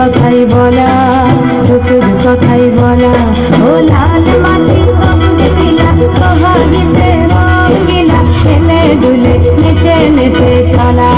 কথাই বলা, শুধু কথাই বলা। ও লাল মাটি সবুজ নীলা, সোহাগী সে রঙিলা, হেলে দুলে নেচে নেচে চলা।